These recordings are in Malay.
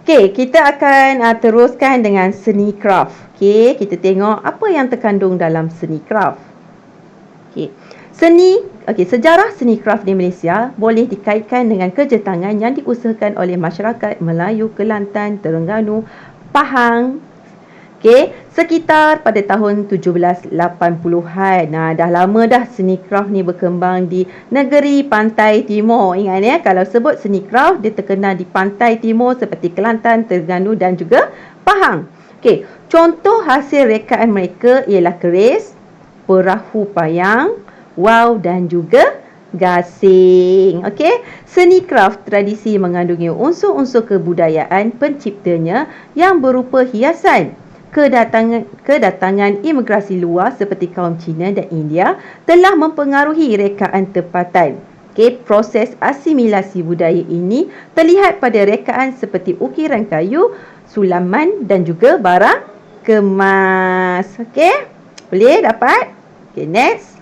Okey, kita akan teruskan dengan seni craft. Okey, kita tengok apa yang terkandung dalam seni craft. Okey. Sejarah seni craft di Malaysia boleh dikaitkan dengan kerja tangan yang diusahakan oleh masyarakat Melayu, Kelantan, Terengganu, Pahang. Okey, sekitar pada tahun 1780-an. Dah lama dah seni craft ni berkembang di negeri pantai timur. Ingat ya, kalau sebut seni craft dia terkenal di pantai timur seperti Kelantan, Terengganu dan juga Pahang. Okey, contoh hasil rekaan mereka ialah keris, perahu payang, wau dan juga gasing. Okey, seni craft tradisi mengandungi unsur-unsur kebudayaan penciptanya yang berupa hiasan. Kedatangan imigrasi luar seperti kaum Cina dan India telah mempengaruhi rekaan tempatan. Okey, proses asimilasi budaya ini terlihat pada rekaan seperti ukiran kayu, sulaman dan juga barang kemas. Okey, boleh dapat? Okey, next.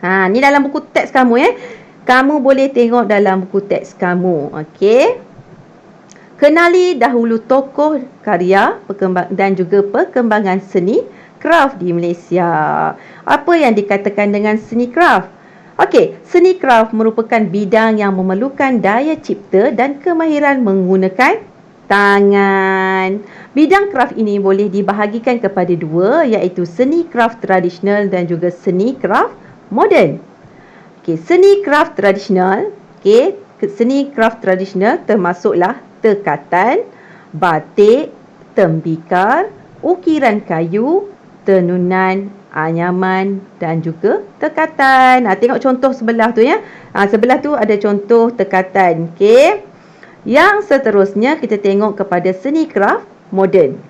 Ni dalam buku teks kamu ya. Kamu boleh tengok dalam buku teks kamu. Okey. Kenali dahulu tokoh karya dan juga perkembangan seni craft di Malaysia. Apa yang dikatakan dengan seni craft? Okey, seni craft merupakan bidang yang memerlukan daya cipta dan kemahiran menggunakan tangan. Bidang craft ini boleh dibahagikan kepada dua, iaitu seni craft tradisional dan juga seni craft moden. Okey, seni craft tradisional, seni craft tradisional termasuklah tekatan, batik, tembikar, ukiran kayu, tenunan, anyaman dan juga tekatan. Tengok contoh sebelah tu ya. Sebelah tu ada contoh tekatan. Okey. Yang seterusnya kita tengok kepada seni craft moden.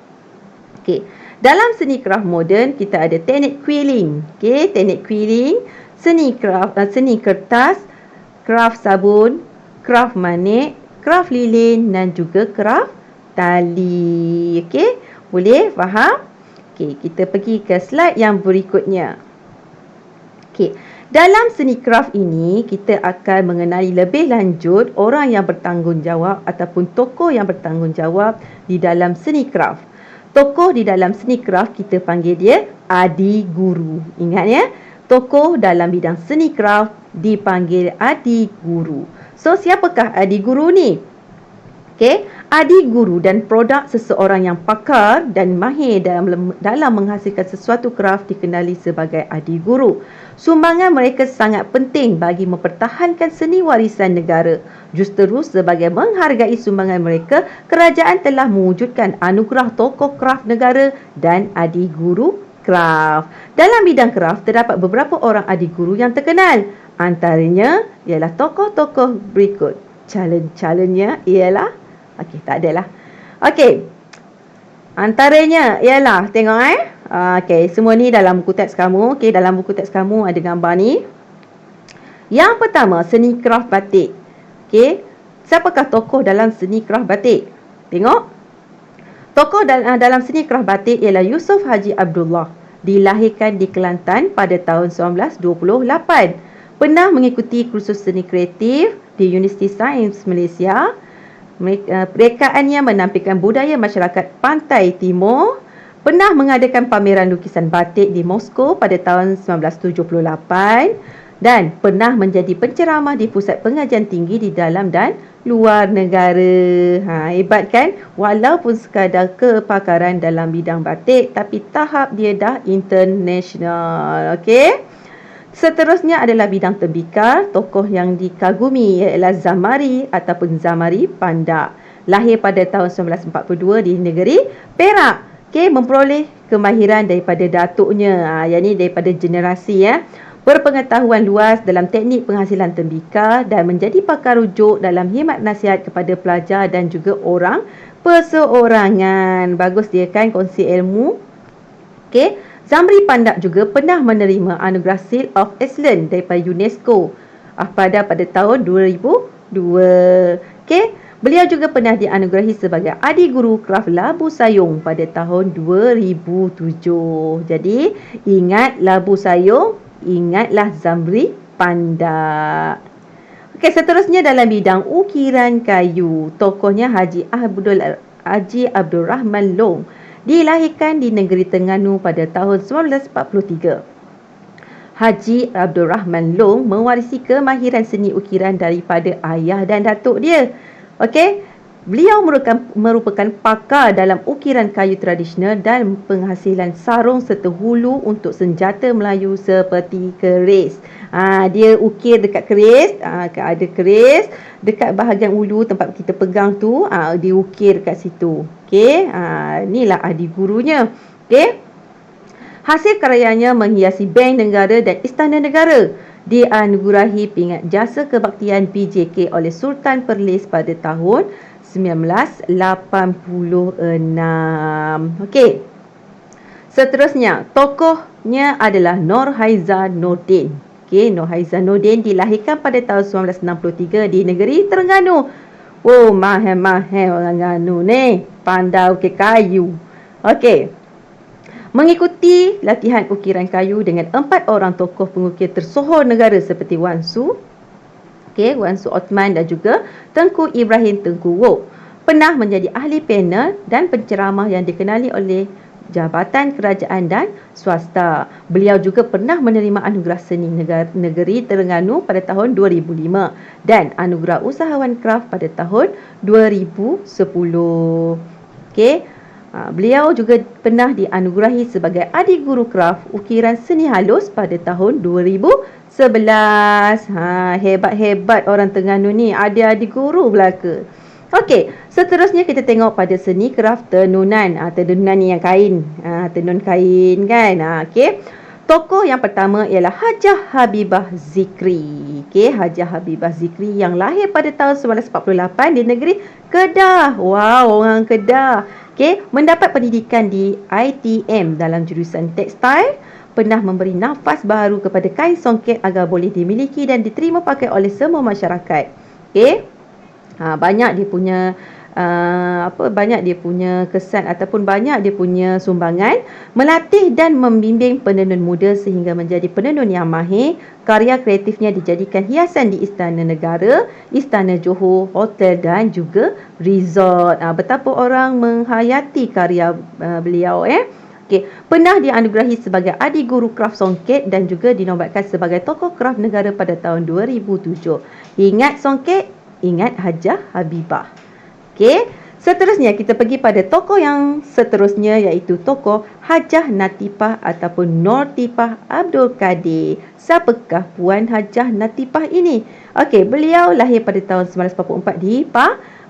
Okey. Dalam seni craft moden kita ada teknik quilling. Okey, teknik quilling, seni kertas, craft sabun, craft manik, craft lilin dan juga craft tali. Okey, boleh faham? Okey, kita pergi ke slide yang berikutnya. Okey, dalam seni craft ini kita akan mengenali lebih lanjut orang yang bertanggungjawab ataupun tokoh yang bertanggungjawab di dalam seni craft. Tokoh di dalam seni craft kita panggil dia adi guru. Ingat ya, tokoh dalam bidang seni craft dipanggil adi guru. So, siapakah adi guru ni? Okey, adi guru dan produk seseorang yang pakar dan mahir dalam menghasilkan sesuatu craft dikenali sebagai adi guru. Sumbangan mereka sangat penting bagi mempertahankan seni warisan negara. Justeru sebagai menghargai sumbangan mereka, kerajaan telah mewujudkan anugerah tokoh craft negara dan adi guru craft. Dalam bidang craft terdapat beberapa orang adi guru yang terkenal. Antaranya ialah tokoh-tokoh berikut. Calon-calonnya ialah tak adalah. Okey. Antaranya ialah tengok okey, semua ni dalam buku teks kamu. Okey, dalam buku teks kamu ada gambar ni. Yang pertama, seni craft batik. Okey, siapakah tokoh dalam seni craft batik? Tengok. Tokoh dalam seni craft batik ialah Yusof Haji Abdullah. Dilahirkan di Kelantan pada tahun 1928. Pernah mengikuti kursus seni kreatif di Universiti Sains Malaysia. Rekaannya menampilkan budaya masyarakat Pantai Timur. Pernah mengadakan pameran lukisan batik di Moskow pada tahun 1978 dan pernah menjadi penceramah di pusat pengajian tinggi di dalam dan luar negara. Hebat kan? Walaupun sekadar kepakaran dalam bidang batik, tapi tahap dia dah international. Okey. Seterusnya adalah bidang tembikar. Tokoh yang dikagumi ialah Zamari ataupun Zamari Pandak. Lahir pada tahun 1942 di negeri Perak. Okey, memperoleh kemahiran daripada datuknya. Yang ni daripada generasi ya. Berpengetahuan luas dalam teknik penghasilan tembikar dan menjadi pakar rujuk dalam khidmat nasihat kepada pelajar dan juga orang perseorangan. Bagus dia kan kongsi ilmu. Okey. Zamri Pandak juga pernah menerima anugerah Seal of Excellence daripada UNESCO pada tahun 2002. Okey, beliau juga pernah dianugerahi sebagai adi guru craft Labu Sayung pada tahun 2007. Jadi, ingat Labu Sayung, ingatlah Zamri Pandak. Okey, seterusnya dalam bidang ukiran kayu. Tokohnya Haji Abdul Rahman Long. Dilahirkan di negeri Terengganu pada tahun 1943. Haji Abdul Rahman Long mewarisi kemahiran seni ukiran daripada ayah dan datuk dia. Okey, beliau merupakan pakar dalam ukiran kayu tradisional dan penghasilan sarung serta hulu untuk senjata Melayu seperti keris. Dia ukir dekat keris, ada keris dekat bahagian ulu tempat kita pegang tu, dia ukir kat situ. Okey, inilah adik gurunya. Okey. Hasil karyanya menghiasi Bank Negara dan Istana Negara. Dianugerahi pingat jasa kebaktian PJK oleh Sultan Perlis pada tahun 1986. Okey. Seterusnya, tokohnya adalah Nurhaiza Nordin. Okey, Nurhaiza Nordin dilahirkan pada tahun 1963 di negeri Terengganu. Oh, mahir-mahir orang Terengganu ni. Pandai ukir kayu. Okey. Mengikuti latihan ukiran kayu dengan 4 orang tokoh pengukir tersohor negara seperti Wan Su, Wan Su Othman dan juga Tengku Ibrahim Tengku Wok. Pernah menjadi ahli panel dan penceramah yang dikenali oleh jabatan kerajaan dan swasta. Beliau juga pernah menerima anugerah seni negeri Terengganu pada tahun 2005 dan anugerah usahawan kraft pada tahun 2010. Okey. Beliau juga pernah dianugerahi sebagai adik guru kraft ukiran seni halus pada tahun 2011. Hebat-hebat orang Terengganu ni, ada adik guru belaka. Okey, seterusnya kita tengok pada seni kraft tenunan. Tenunan ni yang kain. Tenun kain kan. Okey. Tokoh yang pertama ialah Hajah Habibah Zikri. Okey, Hajah Habibah Zikri yang lahir pada tahun 1948 di negeri Kedah. Wow, orang Kedah. Okey, mendapat pendidikan di ITM dalam jurusan tekstil, pernah memberi nafas baru kepada kain songket agar boleh dimiliki dan diterima pakai oleh semua masyarakat. Okey. Banyak dia punya kesan ataupun banyak dia punya sumbangan melatih dan membimbing penenun muda sehingga menjadi penenun yang mahir. Karya kreatifnya dijadikan hiasan di Istana Negara, Istana Johor, hotel dan juga resort. Betapa orang menghayati karya beliau. Okey, pernah dianugerahi sebagai adik guru kraft songket dan juga dinobatkan sebagai tokoh kraft negara pada tahun 2007. Ingat songket, ingat Hajah Habibah. Okey, seterusnya kita pergi pada tokoh yang seterusnya iaitu tokoh Hajah Natifah ataupun Nortipah Abdul Kadir. Siapakah Puan Hajah Natifah ini? Okey, beliau lahir pada tahun 1944 di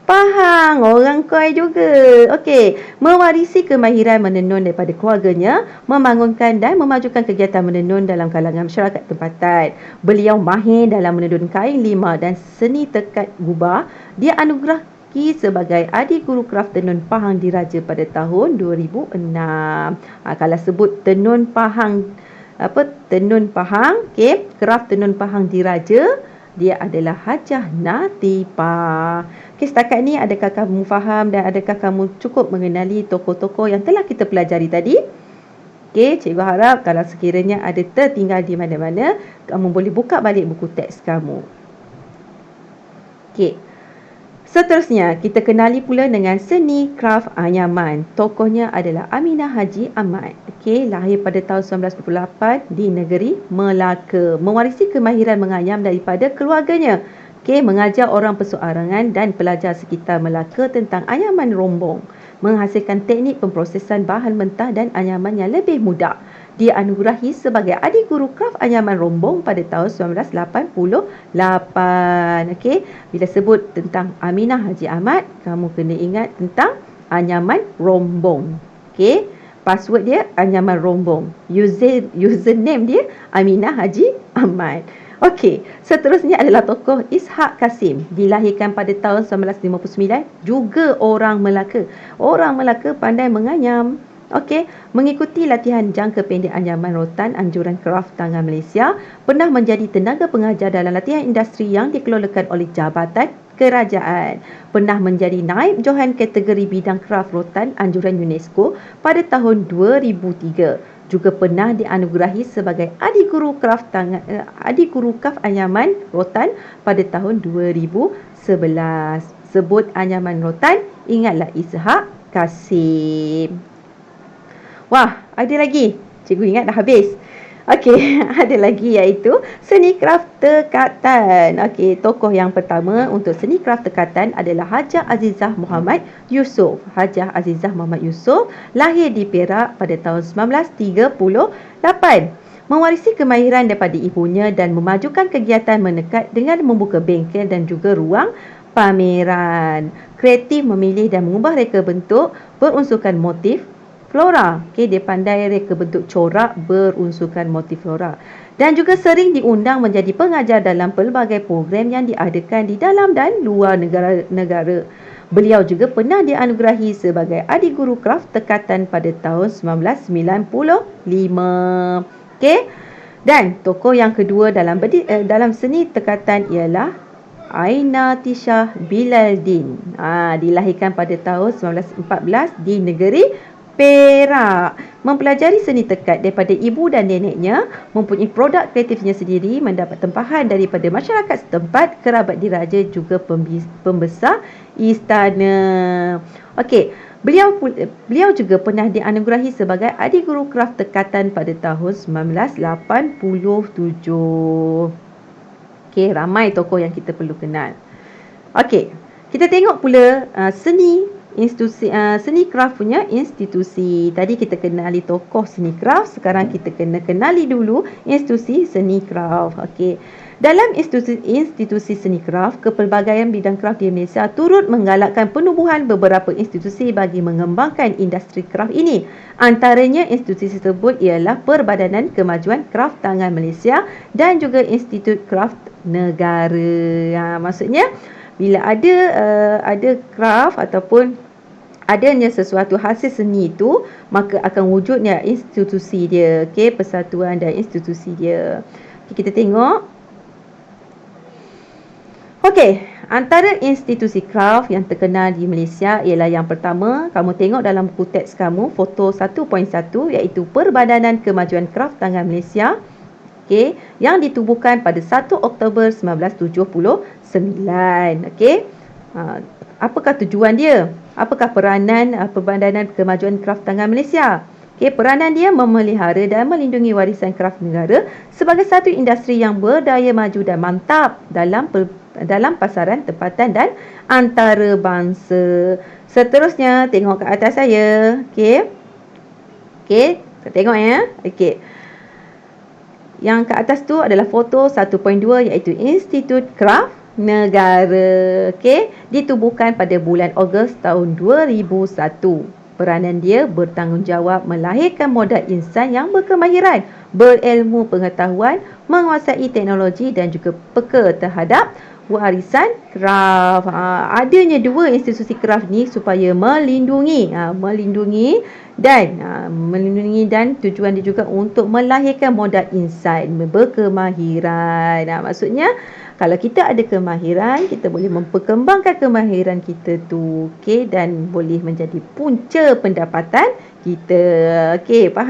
Pahang, orang Koi juga. Okey, mewarisi kemahiran menenun daripada keluarganya, membangunkan dan memajukan kegiatan menenun dalam kalangan masyarakat tempatan. Beliau mahir dalam menenun kain lima dan seni tekat gubah. Dia anugerah sebagai adik guru kraft tenun Pahang Diraja pada tahun 2006. Kalau sebut tenun Pahang, kraft tenun Pahang Diraja, dia adalah Hajah Natifah. Okey, setakat ni adakah kamu faham dan adakah kamu cukup mengenali tokoh-tokoh yang telah kita pelajari tadi? Okey, cikgu harap kalau sekiranya ada tertinggal di mana-mana, kamu boleh buka balik buku teks kamu. Okey. Seterusnya, kita kenali pula dengan seni kraft anyaman. Tokohnya adalah Aminah Haji Ahmad. Okey, lahir pada tahun 1928 di negeri Melaka. Mewarisi kemahiran menganyam daripada keluarganya. Okey, mengajar orang perseorangan dan pelajar sekitar Melaka tentang anyaman rombong. Menghasilkan teknik pemprosesan bahan mentah dan anyaman yang lebih mudah. Dia anugerahi sebagai adik guru kraft anyaman rombong pada tahun 1988. Okey, bila sebut tentang Aminah Haji Ahmad, kamu kena ingat tentang anyaman rombong. Okey, password dia anyaman rombong. Username dia Aminah Haji Ahmad. Okey, seterusnya adalah tokoh Ishak Kasim. Dilahirkan pada tahun 1959, juga orang Melaka. Orang Melaka pandai menganyam. Okey, mengikuti latihan jangka pendek anyaman rotan anjuran kraft tangan Malaysia, pernah menjadi tenaga pengajar dalam latihan industri yang dikelolakan oleh Jabatan Kerajaan. Pernah menjadi naib johan kategori bidang kraft rotan anjuran UNESCO pada tahun 2003. juga pernah dianugerahi sebagai Adik Guru Kraf Anyaman Rotan pada tahun 2011. Sebut Anyaman Rotan, ingatlah Ishak Kasim. Wah, ada lagi. Cikgu ingat dah habis. Okey, ada lagi iaitu seni kraf tekatan. Okey, tokoh yang pertama untuk seni kraf tekatan adalah Hajah Azizah Muhammad Yusof. Hajah Azizah Muhammad Yusof lahir di Perak pada tahun 1938. Mewarisi kemahiran daripada ibunya dan memajukan kegiatan menekat dengan membuka bengkel dan juga ruang pameran. Kreatif memilih dan mengubah reka bentuk berunsurkan motif flora. Okey, dia pandai reka bentuk corak berunsurkan motif flora. Dan juga sering diundang menjadi pengajar dalam pelbagai program yang diadakan di dalam dan luar negara. Beliau juga pernah dianugerahi sebagai Adik Guru Kraf Tekatan pada tahun 1995. Okey. Dan tokoh yang kedua dalam seni tekatan ialah Aina Tishah Bilaldin. Dilahirkan pada tahun 1914 di negeri Perak. Mempelajari seni tekat daripada ibu dan neneknya, mempunyai produk kreatifnya sendiri, mendapat tempahan daripada masyarakat setempat, kerabat diraja juga pembesar istana. Okey, beliau juga pernah dianugerahi sebagai Adik Guru Kraf Tekatan pada tahun 1987. Okey, ramai tokoh yang kita perlu kenal. Okey, kita tengok pula seni kraf punya institusi. Tadi kita kenali tokoh seni kraf, sekarang kita kena kenali dulu institusi seni kraf. Okey. Dalam institusi seni kraf, kepelbagaian bidang kraf di Malaysia turut menggalakkan penubuhan beberapa institusi bagi mengembangkan industri kraf ini. Antaranya institusi tersebut ialah Perbadanan Kemajuan Kraf Tangan Malaysia dan juga Institut Kraf Negara. Maksudnya bila ada kraf ataupun adanya sesuatu hasil seni itu, maka akan wujudnya institusi dia. Okey, persatuan dan institusi dia. Okay, kita tengok. Okey, antara institusi kraf yang terkenal di Malaysia ialah yang pertama, kamu tengok dalam buku teks kamu, foto 1.1, iaitu Perbadanan Kemajuan Kraf Tangan Malaysia. Okey, yang ditubuhkan pada 1 Oktober 1979. Okey. Apakah tujuan dia? Apakah peranan Perbadanan Kemajuan Kraf Tangan Malaysia? Okey, peranan dia memelihara dan melindungi warisan kraf negara sebagai satu industri yang berdaya maju dan mantap dalam pasaran tempatan dan antarabangsa. Seterusnya, tengok ke atas saya. Okey. Okey, kita tengok ya. Okey. Yang ke atas tu adalah foto 1.2, iaitu Institut Kraf Negara. Okey, ditubuhkan pada bulan Ogos tahun 2001. Peranan dia bertanggungjawab melahirkan modal insan yang berkemahiran, berilmu pengetahuan, menguasai teknologi dan juga peka terhadap warisan kraf. Adanya dua institusi kraf ni supaya melindungi dan tujuan dia juga untuk melahirkan modal insan berkemahiran. Maksudnya kalau kita ada kemahiran, kita boleh memperkembangkan kemahiran kita tu, okey, dan boleh menjadi punca pendapatan kita. Okey, faham?